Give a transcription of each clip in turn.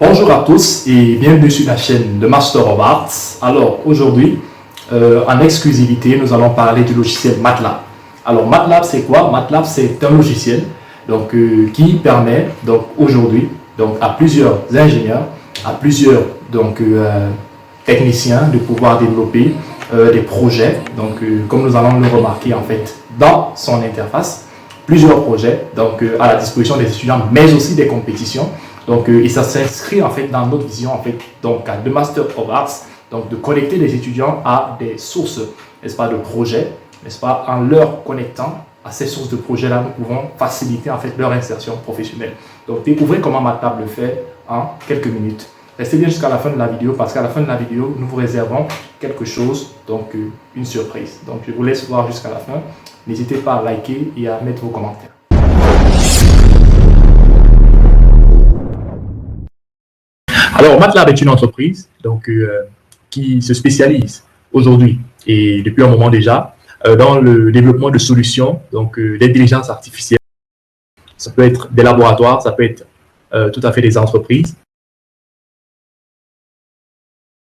Bonjour à tous et bienvenue sur la chaîne de Master of Arts. Alors aujourd'hui, en exclusivité, nous allons parler du logiciel MATLAB. Alors MATLAB c'est quoi? MATLAB c'est un logiciel qui permet aujourd'hui à plusieurs ingénieurs, à plusieurs techniciens de pouvoir développer des projets. Comme nous allons le remarquer en fait dans son interface, plusieurs projets à la disposition des étudiants, mais aussi des compétitions. Et ça s'inscrit en fait dans notre vision de Master of Arts, de connecter les étudiants à des sources, n'est-ce pas, de projets, n'est-ce pas, en leur connectant à ces sources de projets-là, nous pouvons faciliter en fait leur insertion professionnelle. Donc découvrez comment MATLAB le fait en quelques minutes. Restez bien jusqu'à la fin de la vidéo parce qu'à la fin de la vidéo, nous vous réservons quelque chose, une surprise. Donc je vous laisse voir jusqu'à la fin. N'hésitez pas à liker et à mettre vos commentaires. Alors, MATLAB est une entreprise qui se spécialise aujourd'hui et depuis un moment déjà dans le développement de solutions d'intelligence artificielle. Ça peut être des laboratoires, ça peut être tout à fait des entreprises.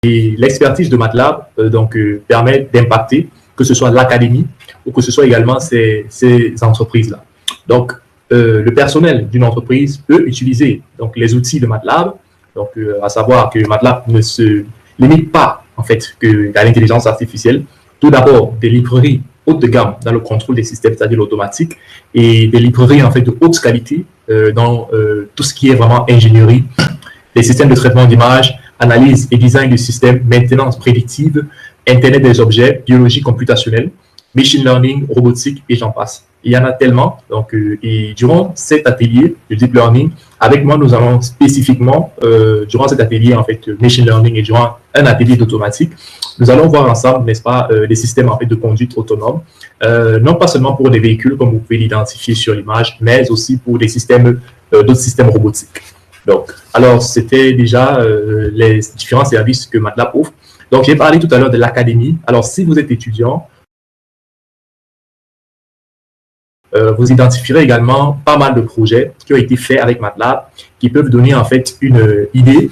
Et l'expertise de MATLAB permet d'impacter que ce soit l'académie ou que ce soit également ces entreprises-là. Donc, le personnel d'une entreprise peut utiliser les outils de MATLAB. À savoir que MATLAB ne se limite pas en fait qu'à l'intelligence artificielle. Tout d'abord, des librairies haute de gamme dans le contrôle des systèmes, c'est-à-dire l'automatique, et des librairies en fait de haute qualité dans tout ce qui est vraiment ingénierie, les systèmes de traitement d'image, analyse et design de systèmes, maintenance prédictive, Internet des objets, biologie computationnelle, machine learning, robotique et j'en passe. Il y en a tellement. Et durant cet atelier de deep learning, avec moi, nous allons spécifiquement, durant cet atelier en fait machine learning et durant un atelier d'automatique, nous allons voir ensemble, n'est-ce pas, des systèmes en fait de conduite autonome, non pas seulement pour des véhicules comme vous pouvez l'identifier sur l'image, mais aussi pour des systèmes, d'autres systèmes robotiques. Alors c'était déjà les différents services que MATLAB offre. Donc j'ai parlé tout à l'heure de l'académie. Alors si vous êtes étudiant, vous identifierez également pas mal de projets qui ont été faits avec MATLAB qui peuvent donner en fait une idée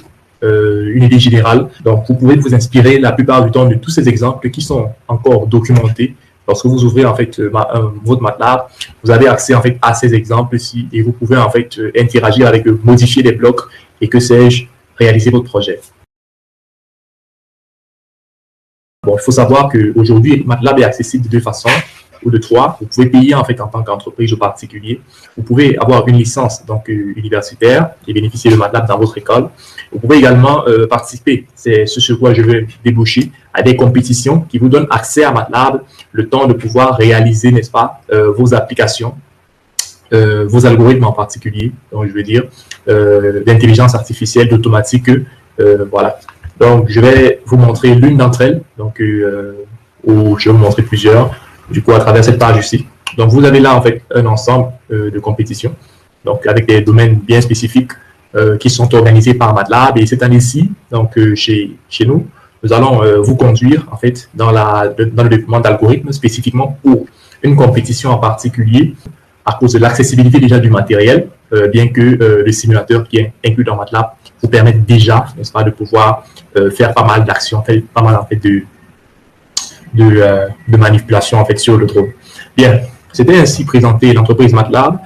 générale. Donc, vous pouvez vous inspirer la plupart du temps de tous ces exemples qui sont encore documentés. Lorsque vous ouvrez en fait votre MATLAB, vous avez accès en fait à ces exemples-ci et vous pouvez en fait interagir avec eux, modifier des blocs et que sais-je, réaliser votre projet. Bon, il faut savoir qu'aujourd'hui, MATLAB est accessible de deux façons ou de trois. Vous pouvez payer en fait en tant qu'entreprise ou particulier. Vous pouvez avoir une licence universitaire et bénéficier de MATLAB dans votre école. Vous pouvez également participer, c'est ce sur quoi je vais déboucher, à des compétitions qui vous donnent accès à MATLAB, le temps de pouvoir réaliser, n'est-ce pas, vos applications, vos algorithmes en particulier, donc je veux dire, d'intelligence artificielle, d'automatique, voilà. Donc, je vais vous montrer l'une d'entre elles, ou je vais vous montrer plusieurs, du coup, à travers cette page ici. Donc, vous avez là, en fait, un ensemble de compétitions, avec des domaines bien spécifiques qui sont organisés par MATLAB. Et cette année-ci, chez nous, nous allons vous conduire, en fait, dans le développement d'algorithmes spécifiquement pour une compétition en particulier, à cause de l'accessibilité déjà du matériel, bien que le simulateur qui est inclus dans MATLAB vous permette déjà, n'est-ce pas, de pouvoir faire pas mal d'actions, pas mal en fait de manipulation en fait sur le drone. Bien, c'était ainsi présenté l'entreprise MATLAB.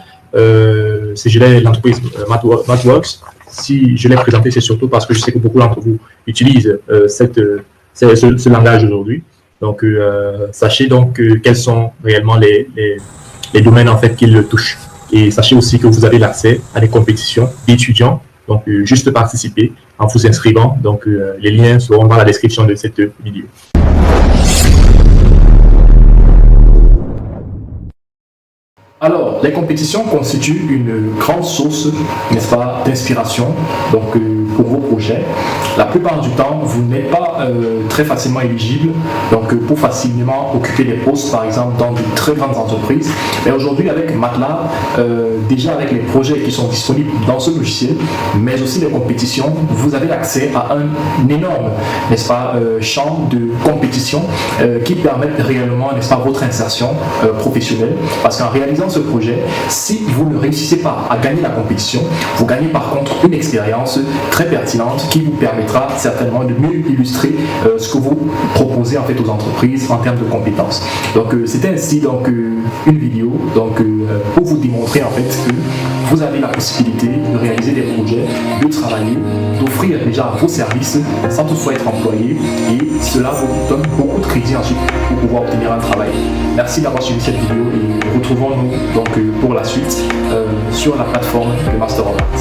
Si je l'ai l'entreprise MathWorks, si je l'ai présenté, c'est surtout parce que je sais que beaucoup d'entre vous utilisent ce langage aujourd'hui. Donc, sachez donc quels sont réellement les domaines en fait qui le touchent. Et sachez aussi que vous avez l'accès à des compétitions d'étudiants. Donc, juste participer en vous inscrivant. Donc, les liens seront dans la description de cette vidéo. Alors, les compétitions constituent une grande source, n'est-ce pas, d'inspiration pour vos projets. La plupart du temps, vous n'êtes pas très facilement éligible pour facilement occuper des postes, par exemple, dans de très grandes entreprises. Mais aujourd'hui, avec MATLAB, déjà avec les projets qui sont disponibles dans ce logiciel, mais aussi les compétitions, vous avez accès à un énorme, n'est-ce pas, champ de compétition qui permettent réellement, n'est-ce pas, votre insertion professionnelle. Parce qu'en réalisant gagnant ce projet, si vous ne réussissez pas à gagner la compétition, vous gagnez par contre une expérience très pertinente qui vous permettra certainement de mieux illustrer ce que vous proposez en fait aux entreprises en termes de compétences. Donc c'était ainsi donc une vidéo pour vous démontrer en fait que vous avez la possibilité de réaliser des projets, de travailler, d'offrir déjà vos services sans toutefois être employé, et cela vous donne beaucoup de crédit ensuite pour pouvoir obtenir un travail. Merci d'avoir suivi cette vidéo et retrouvons-nous donc pour la suite sur la plateforme de Master of Arts.